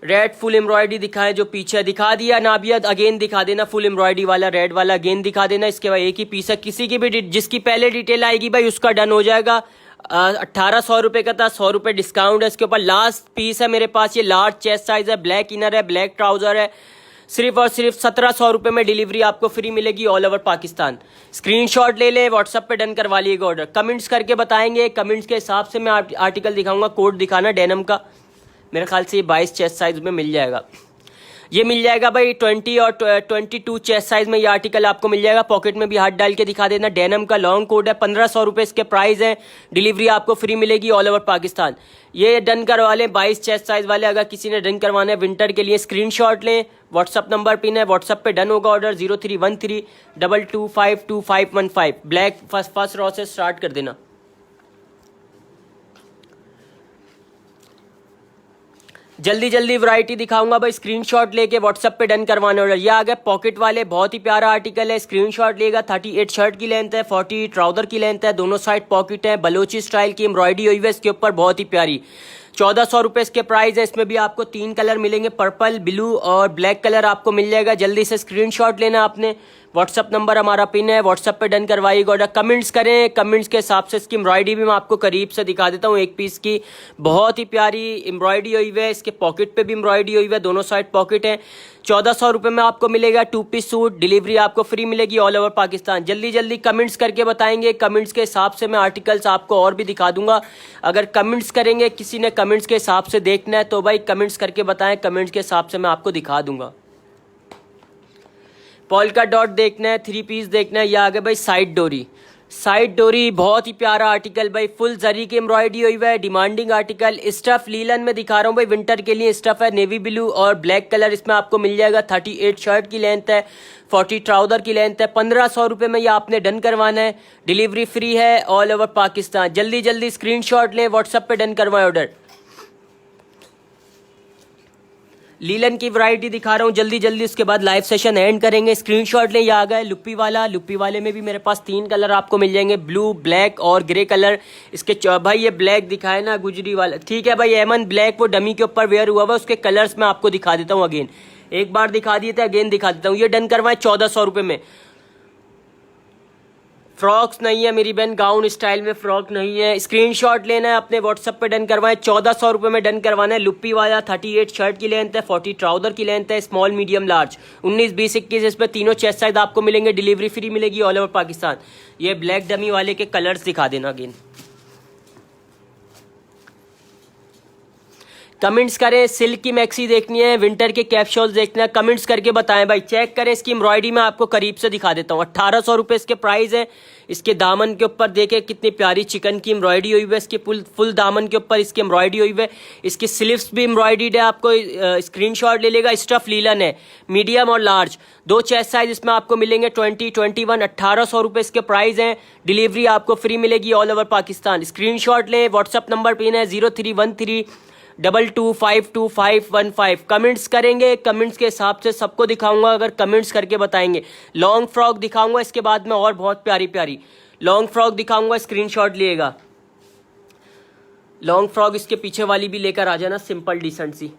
रेड फुल एम्ब्रॉयडरी दिखाएं, जो पीछे दिखा दिया नाबियत, अगेन दिखा देना फुल एम्ब्रॉयडरी वाला रेड वाला, अगेन दिखा देना। इसके बाद एक ही पीस है, किसी की भी जिसकी पहले डिटेल आएगी भाई उसका डन हो जाएगा। 1800 रुपए का था, 100 रुपए डिस्काउंट है इसके ऊपर। लास्ट पीस है मेरे पास, ये लार्ज चेस्ट साइज है, ब्लैक इनर है, ब्लैक ट्राउजर है। सिर्फ और सिर्फ 1700 रुपए में डिलीवरी आपको फ्री मिलेगी ऑल ओवर पाकिस्तान। स्क्रीनशॉट ले लें, व्हाट्सएप पे डन करवा लिएगा ऑर्डर। कमेंट्स करके बताएंगे, कमेंट्स के हिसाब से मैं आर्टिकल दिखाऊंगा। कोड दिखाना डेनम का, मेरे ख्याल से ये 22 चेस्ट साइज में मिल जाएगा। ये मिल जाएगा भाई 20 और 22 चेस्ट साइज में ये आर्टिकल आपको मिल जाएगा। पॉकेट में भी हाथ डाल के दिखा देना। डेनम का लॉन्ग कोट है, 1500 रुपये इसके प्राइस है। डिलीवरी आपको फ्री मिलेगी ऑल ओवर पाकिस्तान। ये डन करवा लें 22 चेस्ट साइज वाले। अगर किसी ने डन करवाना है विंटर के लिए स्क्रीनशॉट लें, व्हाट्सअप नंबर पिन है, व्हाट्सअप पे डन होगा ऑर्डर 0313222515। ब्लैक फर्स्ट रॉ से स्टार्ट कर देना। जल्दी जल्दी वैरायटी दिखाऊंगा भाई, स्क्रीनशॉट लेके व्हाट्सएप पे डन करवाने ऑर्डर। ये आ गए पॉकेट वाले, बहुत ही प्यारा आर्टिकल है। स्क्रीनशॉट लेगा। 38 शर्ट की लेंथ है, 40 ट्राउजर की लेंथ है, दोनों साइड पॉकेट है, बलोची स्टाइल की एम्ब्रॉयडरी हुई है इसके ऊपर, बहुत ही प्यारी। 1400 रुपये इसके प्राइस है। इसमें भी आपको 3 कलर मिलेंगे, पर्पल, ब्लू और ब्लैक कलर आपको मिल जाएगा। जल्दी से स्क्रीनशॉट लेना आपने। व्हाट्सअप नंबर हमारा पिन है, व्हाट्सअप पे डन करवाइएगा ऑर्डर। कमेंट्स करें, कमेंट्स के हिसाब से इसकी एम्ब्रॉयडरी भी मैं आपको करीब से दिखा देता हूँ। एक पीस की बहुत ही प्यारी एम्ब्रॉयडरी हुई है। इसके पॉकेट पे भी एम्ब्रॉयडरी हुई है, दोनों साइड पॉकेट है। 1400 रुपये में आपको मिलेगा 2 पीस सूट। डिलीवरी आपको फ्री मिलेगी ऑल ओवर पाकिस्तान। जल्दी जल्दी कमेंट्स करके बताएंगे, कमेंट्स के हिसाब से मैं आर्टिकल्स आपको और भी दिखा दूंगा। अगर कमेंट्स करेंगे, किसी ने कमेंट्स के हिसाब से देखना है तो भाई कमेंट्स करके बताएं, कमेंट्स के हिसाब से मैं आपको दिखा दूंगा। पॉल्का डॉट देखना है, 3 पीस देखना है। ये आ गए भाई साइड डोरी। साइड डोरी बहुत ही प्यारा आर्टिकल भाई, फुल जरी की एम्ब्रॉयडरी हुई है, डिमांडिंग आर्टिकल। स्टफ लीलन में दिखा रहा हूँ भाई, विंटर के लिए स्टफ है। नेवी ब्लू और ब्लैक कलर इसमें आपको मिल जाएगा। 38 शर्ट की लेंथ है, 40 ट्राउजर की लेंथ है। 1500 रुपये में ये आपने डन करवाना है। डिलीवरी फ्री है ऑल ओवर पाकिस्तान। जल्दी जल्दी स्क्रीनशॉट लें, व्हाट्सएप पे डन करवाएं ऑर्डर। लीलन की वैरायटी दिखा रहा हूँ जल्दी जल्दी, उसके बाद लाइव सेशन एंड करेंगे। स्क्रीनशॉट लें। ये आ गए लुप्पी वाला। लुप्पी वाले में भी मेरे पास 3 कलर आपको मिल जाएंगे, ब्लू, ब्लैक और ग्रे कलर। इसके भाई ये ब्लैक दिखाए ना गुजरी वाला, ठीक है भाई। एमन ब्लैक वो डमी के ऊपर वेयर हुआ हुआ, उसके कलर्स मैं आपको दिखा देता हूँ अगेन। एक बार दिखा दिए थे, अगेन दिखा देता हूँ। ये डन करवाएं 1400 रुपये में। फ्रॉक्स नहीं है मेरी बहन, गाउन स्टाइल में फ्रॉक नहीं है। स्क्रीनशॉट लेना है अपने, व्हाट्सएप पे डन करवाएं। 1400 रुपये में डन करवाना है। लुप्पी वाला 38 शर्ट की लेंथ है, 40 ट्राउजर की लेंथ है, स्मॉल, मीडियम, लार्ज। 19, 20, 21 इस पे तीनों चेस्ट साइज आपको मिलेंगे। डिलीवरी फ्री मिलेगी ऑल ओवर पाकिस्तान। ये ब्लैक डमी वाले के कलर्स दिखा देना अगेन। कमेंट्स करें, सिल्क की मैक्सी देखनी है, विंटर के कैप्सूल्स देखना है, कमेंट्स करके बताएं भाई। चेक करें इसकी एम्ब्रॉयडरी में आपको करीब से दिखा देता हूँ। 1800 रुपये इसके प्राइस है। इसके दामन के ऊपर देखे कितनी प्यारी चिकन की एम्ब्रॉयडरी हुई है। इसके फुल दामन के ऊपर इसकी एम्ब्रॉयडरी हुई है। इसकी स्लीव्स भी एम्ब्रॉयडर्ड है, आपको स्क्रीनशॉट ले लेगा। स्टफ लीलन है, मीडियम और लार्ज, 2 चेस्ट साइज इसमें आपको मिलेंगे। 20, 21, 1800 रुपये इसके प्राइस हैं। डिलीवरी आपको फ्री मिलेगी ऑल ओवर पाकिस्तान। स्क्रीनशॉट लें, व्हाट्सअप नंबर पिन है 0313222515। कमेंट्स करेंगे, कमेंट्स के हिसाब से सबको दिखाऊंगा। अगर कमेंट्स करके बताएंगे। लॉन्ग फ्रॉक दिखाऊंगा, इसके बाद में और बहुत प्यारी प्यारी लॉन्ग फ्रॉक दिखाऊंगा। स्क्रीनशॉट लिएगा। लॉन्ग फ्रॉक इसके पीछे वाली भी लेकर आ जाना, सिंपल डिसेंट सी।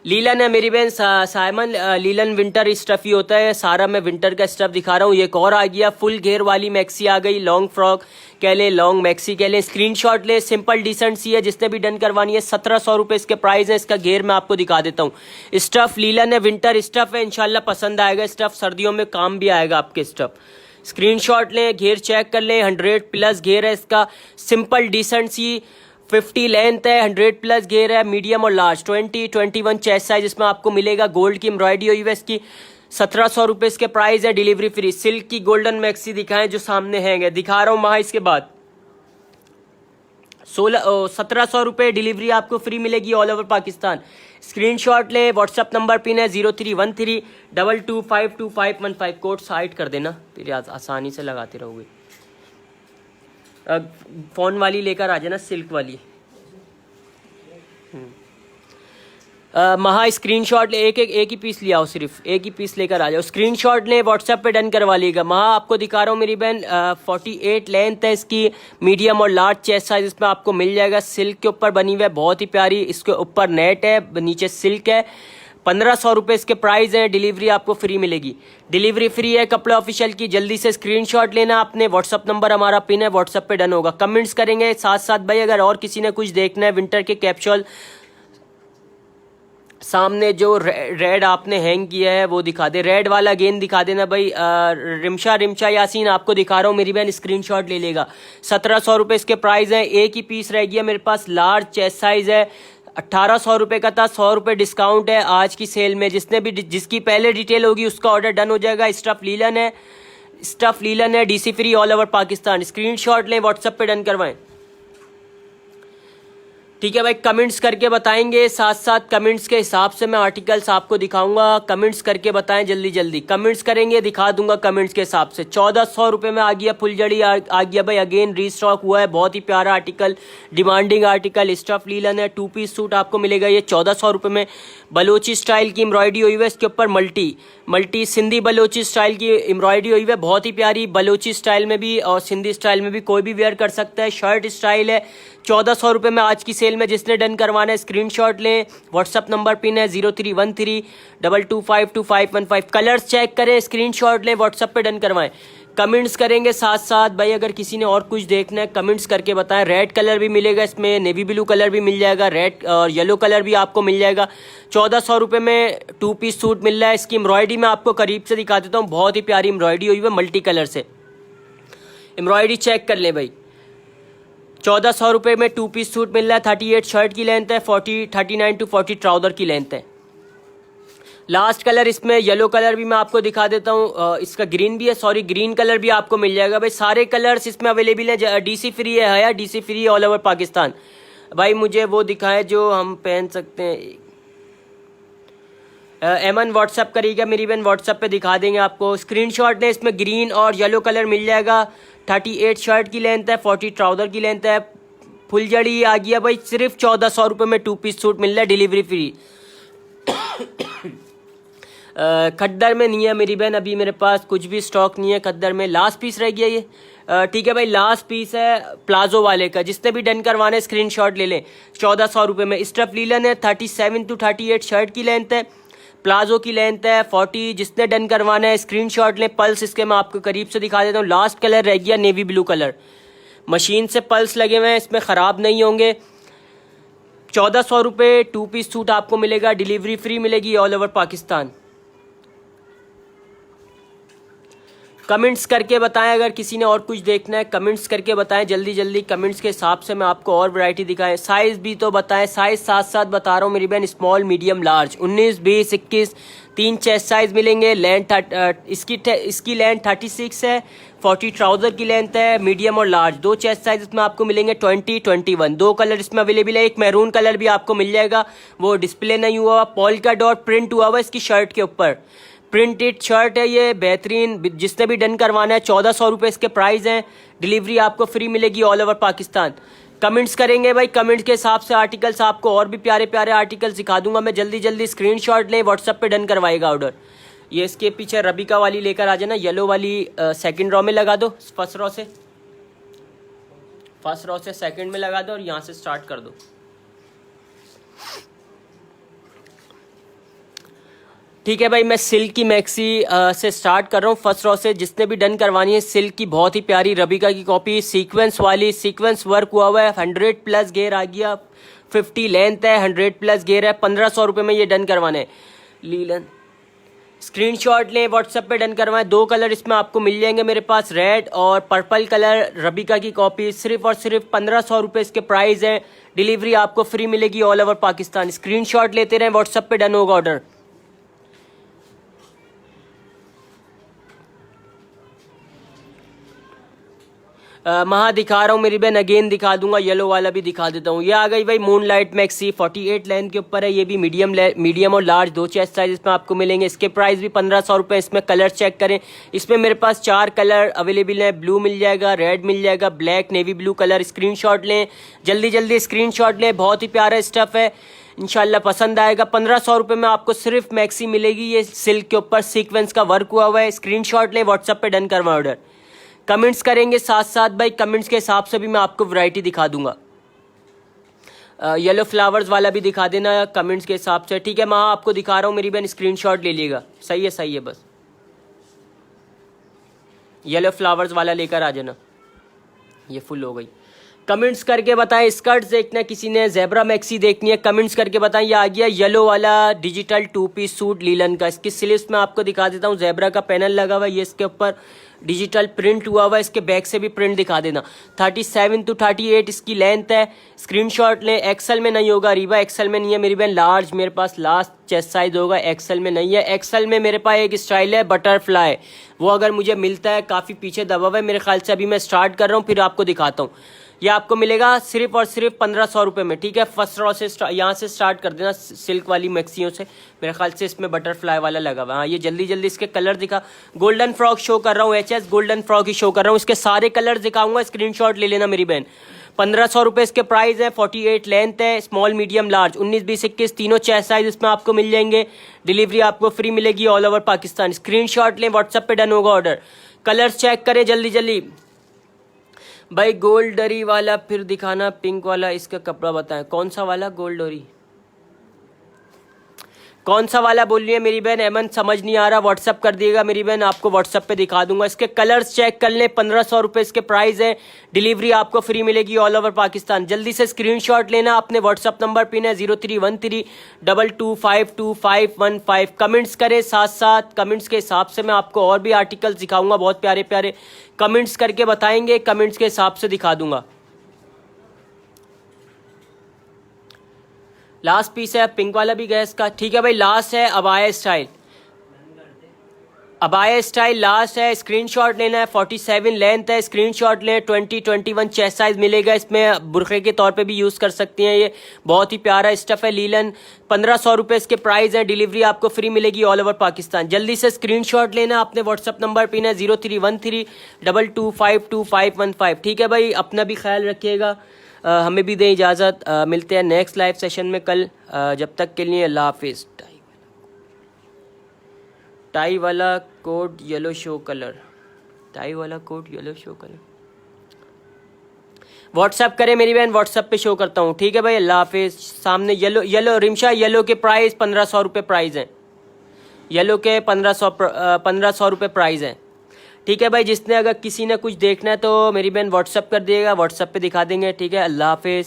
लीलन है मेरी बहन, साइमन लीलन विंटर स्टफ ही होता है सारा। मैं विंटर का स्टफ दिखा रहा हूँ। एक और आ गया, फुल घेर वाली मैक्सी आ गई। लॉन्ग फ्रॉक कह लें, लॉन्ग मैक्सी कह लें। स्क्रीनशॉट ले, सिंपल डिसेंट सी है। जिसने भी डन करवानी है 1700 रुपये इसके प्राइस है। इसका घेर मैं आपको दिखा देता हूँ। स्टफ लीलन है, विंटर स्टफ है, इंशाल्लाह पसंद आएगा। स्टफ सर्दियों में काम भी आएगा आपके स्टफ। स्क्रीनशॉट लें, घेर चेक कर लें। 100+ घेर है इसका, सिंपल डिसेंट सी। 50 लेंथ है, 100+ घेर है, मीडियम और लार्ज। 20, 21 चेस्ट साइज इसमें आपको मिलेगा। गोल्ड की एम्ब्रॉयडरी हुई है इसकी। 1700 रुपये इसके प्राइस है। Delivery free. सिल्क की गोल्डन मैक्सी दिखाएं जो सामने है, दिखा रहा हूँ महा। इसके बाद 1700 रुपये डिलीवरी आपको फ्री मिलेगी ऑल ओवर पाकिस्तान। स्क्रीनशॉट ले, व्हाट्सअप नंबर पिन है 0313222515। कोड साइड कर देना, फिर आसानी से लगाते रहोगे। फोन वाली लेकर आ जाना, सिल्क वाली। महा स्क्रीनशॉट ले, एक ही पीस ले आओ, सिर्फ एक ही पीस लेकर आ जाओ। स्क्रीनशॉट ले, व्हाट्सएप पे डन करवा लीजिएगा। महा आपको दिखा रहा हूँ मेरी बहन, 48 लेंथ है इसकी, मीडियम और लार्ज चेस्ट साइज इसमें आपको मिल जाएगा। सिल्क के ऊपर बनी हुई है, बहुत ही प्यारी। इसके ऊपर नेट है, नीचे सिल्क है। 1500 रुपये इसके प्राइस हैं। डिलीवरी आपको फ्री मिलेगी। डिलीवरी फ्री है कपड़ा ऑफिशियल की। जल्दी से स्क्रीनशॉट लेना आपने, व्हाट्सअप नंबर हमारा पिन है, व्हाट्सअप पे डन होगा। कमेंट्स करेंगे साथ साथ भाई। अगर और किसी ने कुछ देखना है विंटर के कैप्सूल, सामने जो रेड आपने हैंग किया है वो दिखा दे। रेड वाला गेंद दिखा देना भाई। रिमशा यासीन आपको दिखा रहा हूँ मेरी बहन, स्क्रीनशॉट ले लेगा। 1700 रुपये इसके प्राइस हैं। एक ही पीस रह गया मेरे पास, लार्ज चेस्ट साइज है। 1800 रुपये का था, 100 रुपये डिस्काउंट है आज की सेल में। जिसकी पहले डिटेल होगी उसका ऑर्डर डन हो जाएगा। स्टफ लीलन है DC free all over Pakistan. Screenshot लें, व्हाट्सएप पे डन करवाएं। ठीक है भाई, कमेंट्स करके बताएंगे, साथ साथ कमेंट्स के हिसाब से मैं आर्टिकल्स आपको दिखाऊंगा। कमेंट्स करके बताएं जल्दी जल्दी, कमेंट्स करेंगे दिखा दूंगा कमेंट्स के हिसाब से। 1400 रुपये में आ गया फुलझड़ी, आ गया भाई, अगेन रीस्टॉक हुआ है। बहुत ही प्यारा article, demanding article, stuff linen है, 2 पीस सूट आपको मिलेगा ये 1400 रुपये में। बलोची स्टाइल की एम्ब्रॉयडरी हुई है, इसके ऊपर मल्टी सिंधी बलोची स्टाइल की एम्ब्रॉयडरी हुई है, बहुत ही प्यारी। बलोची स्टाइल में भी और सिंधी स्टाइल में भी कोई भी वेयर कर सकता है। शर्ट स्टाइल है, 1400 रुपये में आज की सेल में। जिसने डन करवाना है स्क्रीनशॉट लें, व्हाट्सअप नंबर पिन है 031322522515। कलर्स चेक करें, स्क्रीनशॉट लें, व्हाट्सअप पे डन करवाएं। कमेंट्स करेंगे साथ साथ भाई, अगर किसी ने और कुछ देखना है कमेंट्स करके बताएं। रेड कलर भी मिलेगा इसमें, नेवी ब्लू कलर भी मिल जाएगा, रेड और येलो कलर भी आपको मिल जाएगा। 1400 रुपये में 2 पीस सूट मिल रहा है। इसकी एम्ब्रॉयडरी मैं आपको करीब से दिखा देता हूँ, बहुत ही प्यारी एम्ब्रॉयडरी हुई है मल्टी कलर से। एम्ब्रॉयडरी चेक कर लें भाई। 1400 रुपये में 2 पीस सूट मिल रहा है। 38 शर्ट की लेंथ है, 39 to 40 ट्राउज़र की लेंथ है। लास्ट कलर इसमें येलो कलर भी मैं आपको दिखा देता हूँ, इसका ग्रीन भी है, सॉरी ग्रीन कलर भी आपको मिल जाएगा भाई। सारे कलर्स इसमें अवेलेबल है। DC फ्री है या DC free all over Pakistan. भाई मुझे वो दिखाएं जो हम पहन सकते हैं। एमन व्हाट्सअप करिएगा, मेरी बहन व्हाट्सअप पे दिखा देंगे आपको। स्क्रीनशॉट ने, इसमें ग्रीन और येलो कलर मिल जाएगा। 38 शर्ट की लेंथ है, 40 ट्राउज़र की लेंथ है। फुलझड़ी आ गया भाई, सिर्फ 1400 रुपये में 2 पीस सूट मिल रहा है, डिलीवरी फ्री। खद्दर में नहीं है मेरी बहन, अभी मेरे पास कुछ भी स्टॉक नहीं है खद्दर में। लास्ट पीस रह गया ये। ठीक है भाई, लास्ट पीस है प्लाजो वाले का। जिसने भी डन करवाना है स्क्रीनशॉट ले लें। 1400 रुपये में स्टफ लीलन है, 37 to 38 शर्ट की लेंथ है, प्लाजो की लेंथ है 40। जिसने डन करवाना है स्क्रीनशॉट लें। पल्स इसके मैं आपको करीब से दिखा देता हूँ। लास्ट कलर रह गया नेवी ब्लू कलर, मशीन से पल्स लगे हुए हैं, इसमें ख़राब नहीं होंगे। 1400 रुपये 2 पीस सूट आपको मिलेगा, डिलीवरी फ्री मिलेगी ऑल ओवर पाकिस्तान। कमेंट्स करके बताएं, अगर किसी ने और कुछ देखना है कमेंट्स करके बताएं जल्दी जल्दी। कमेंट्स के हिसाब से मैं आपको और वैरायटी दिखाएं। साइज़ भी तो बताएं, साइज़ साथ साथ बता रहा हूँ मेरी बहन। Small, medium, large 19, 20, 21 3 chest size मिलेंगे। लेंथ इसकी लेंथ 36 है, 40 ट्राउज़र की लेंथ है। मीडियम और लार्ज 2 चेस्ट साइज इसमें आपको मिलेंगे, 20, 21। 2 कलर इसमें अवेलेबल है। एक मैरून कलर भी आपको मिल जाएगा, वो डिस्प्ले नहीं हुआ। पोल्का डॉट प्रिंट हुआ हुआ इसकी शर्ट के ऊपर, प्रिंटेड शर्ट है ये, बेहतरीन। जिसने भी डन करवाना है 1400 रुपये इसके प्राइस हैं। डिलीवरी आपको फ्री मिलेगी ऑल ओवर पाकिस्तान। कमेंट्स करेंगे भाई, कमेंट्स के हिसाब से आर्टिकल्स आपको और भी प्यारे प्यारे आर्टिकल्स दिखा दूंगा मैं जल्दी जल्दी। स्क्रीनशॉट लें, व्हाट्सएप पे डन करवाएगा ऑर्डर। ये इसके पीछे रबिका वाली लेकर आ जाना, येलो वाली सेकंड रो में लगा दो, फर्स्ट रो से सेकंड में लगा दो और यहाँ से स्टार्ट कर दो। ठीक है भाई, मैं सिल्क की मैक्सी से स्टार्ट कर रहा हूँ फर्स्ट रो से। जिसने भी डन करवानी है, सिल्क की बहुत ही प्यारी रबिका की कॉपी, सीक्वेंस वाली, सीक्वेंस वर्क हुआ हुआ है। 100+ घेर आ गया, 50 लेंथ है, 100+ घेर है। 1500 रुपये में ये डन करवाना है। लीलन स्क्रीनशॉट लें, व्हाट्सएप पे डन करवाएं। 2 कलर इसमें आपको मिल जाएंगे मेरे पास, रेड और पर्पल कलर। रबिका की कॉपी सिर्फ और सिर्फ 1500 रुपये इसके प्राइस है। डिलीवरी आपको फ्री मिलेगी ऑल ओवर पाकिस्तान। स्क्रीनशॉट लेते रहें, व्हाट्सएप पे डन होगा ऑर्डर। महा दिखा रहा हूँ मेरी बहन, अगेन दिखा दूंगा, येलो वाला भी दिखा देता हूँ। ये आ गई भाई मून लाइट मैक्सी, 48 लेंथ के ऊपर है। ये भी मीडियम और लार्ज 2 चेस्ट साइज इसमें आपको मिलेंगे। इसके प्राइस भी 1500 रुपये। इसमें कलर चेक करें, इसमें मेरे पास 4 कलर अवेलेबल है। ब्लू मिल जाएगा, रेड मिल जाएगा, black, navy blue colour. Screenshot लें, जल्दी जल्दी स्क्रीनशॉट लें। बहुत ही प्यारा स्टफ है, इंशाल्लाह पसंद आएगा। 1500 रुपये में आपको सिर्फ मैक्सी मिलेगी। ये सिल्क के ऊपर सीक्वेंस का वर्क हुआ हुआ है। स्क्रीनशॉट लें, व्हाट्सएप पे डन करवा ऑर्डर। कमेंट्स करेंगे साथ साथ भाई, कमेंट्स के हिसाब से भी मैं आपको वैरायटी दिखा दूंगा। येलो फ्लावर्स वाला भी दिखा देना कमेंट्स के हिसाब से। ठीक है, मैं आपको दिखा रहा हूँ मेरी बहन, स्क्रीनशॉट ले लीजिएगा। सही है बस येलो फ्लावर्स वाला लेकर आ जाना। ये फुल हो गई। कमेंट्स करके बताएं। स्कर्ट्स देखना है किसी ने, ज़ेब्रा मैक्सी देखनी है, कमेंट्स करके बताएं। ये आ गया येलो वाला डिजिटल 2 पीस सूट लीलन का। इसकी स्लीव्स में आपको दिखा देता हूँ, ज़ेब्रा का पैनल लगा हुआ है, ये इसके ऊपर डिजिटल प्रिंट हुआ हुआ है। इसके बैक से भी प्रिंट दिखा देना। 37 to 38 इसकी लेंथ है। स्क्रीनशॉट लें। एक्सेल में नहीं होगा, रीबा एक्सेल में नहीं है मेरी बहन। लार्ज मेरे पास लास्ट चेस्ट साइज होगा, एक्सेल में नहीं है। एक्सेल में मेरे पास एक स्टाइल है बटरफ्लाई, वो अगर मुझे मिलता है, काफ़ी पीछे दबा हुआ है मेरे ख्याल से। अभी मैं स्टार्ट कर रहा हूँ, फिर आपको दिखाता हूँ। ये आपको मिलेगा सिर्फ और सिर्फ 1500 रुपये में, ठीक है। फर्स्ट रॉ से यहाँ से स्टार्ट कर देना, सिल्क वाली मैक्सियों से। मेरे ख्याल से इसमें बटरफ्लाई वाला लगा हुआ है। हाँ, ये जल्दी जल्दी इसके कलर दिखा। गोल्डन फ्रॉक शो कर रहा हूँ, HS गोल्डन फ्रॉक ही शो कर रहा हूँ। इसके सारे कलर दिखाऊंगा, स्क्रीनशॉट ले लेना मेरी बहन। 1500 रुपये इसके प्राइस है। 48 लेंथ है, स्मॉल मीडियम लार्ज। 19, 20, 21 तीनों चेस्ट साइज इसमें आपको मिल जाएंगे। डिलीवरी आपको फ्री मिलेगी ऑल ओवर पाकिस्तान। स्क्रीनशॉट लें, व्हाट्सएप पे डन होगा ऑर्डर। कलर्स चेक करें जल्दी जल्दी भाई। गोल्ड डरी वाला फिर दिखाना, पिंक वाला। इसका कपड़ा बताएं कौन सा वाला गोल्ड डोरी, कौन सा वाला बोल रही है मेरी बहन। एमन समझ नहीं आ रहा, व्हाट्सअप कर दिएगा मेरी बहन, आपको व्हाट्सअप पे दिखा दूंगा। इसके कलर्स चेक कर लें। 1500 रुपये इसके प्राइस है। डिलीवरी आपको फ्री मिलेगी ऑल ओवर पाकिस्तान। जल्दी से स्क्रीनशॉट लेना। अपने व्हाट्सअप नंबर पिन है 031322525515। कमेंट्स करें, साथ साथ कमेंट्स के हिसाब से मैं आपको और भी आर्टिकल्स दिखाऊंगा, बहुत प्यारे प्यारे। कमेंट्स करके बताएंगे, कमेंट्स के हिसाब से दिखा दूंगा। लास्ट पीस है, पिंक वाला भी गैस का, ठीक है भाई। लास्ट है abaya style, abaya style last है। स्क्रीनशॉट लेना है। 47 लेंथ है, स्क्रीनशॉट लें। 20, 21 चेस्ट साइज मिलेगा इसमें। बुरखे के तौर पे भी यूज़ कर सकती हैं। ये बहुत ही प्यारा स्टफ है लीलन। 1500 रुपये इसके प्राइस है। डिलीवरी आपको फ्री मिलेगी ऑल ओवर पाकिस्तान। जल्दी से स्क्रीनशॉट लेना। अपने व्हाट्सअप नंबर पिन है 031322525515, ठीक है भाई। अपना भी ख्याल रखिएगा, हमें भी दें इजाज़त। मिलते हैं नेक्स्ट लाइव सेशन में कल। जब तक के लिए अल्लाह हाफिज़। टाई वाला coat yellow show colour, tie वाला coat yellow show colour. WhatsApp करें मेरी बहन, व्हाट्सएप पे शो करता हूँ, ठीक है भाई। अल्लाह हाफिज़। सामने येलो रिमशा, येलो के प्राइस 1500 रुपये प्राइस हैं। येलो के 1500 रुपये प्राइस हैं, ठीक है भाई। जिसने अगर किसी ने कुछ देखना है तो मेरी बहन व्हाट्सएप कर दिएगा, व्हाट्सएप पे दिखा देंगे, ठीक है। अल्लाह हाफिज़।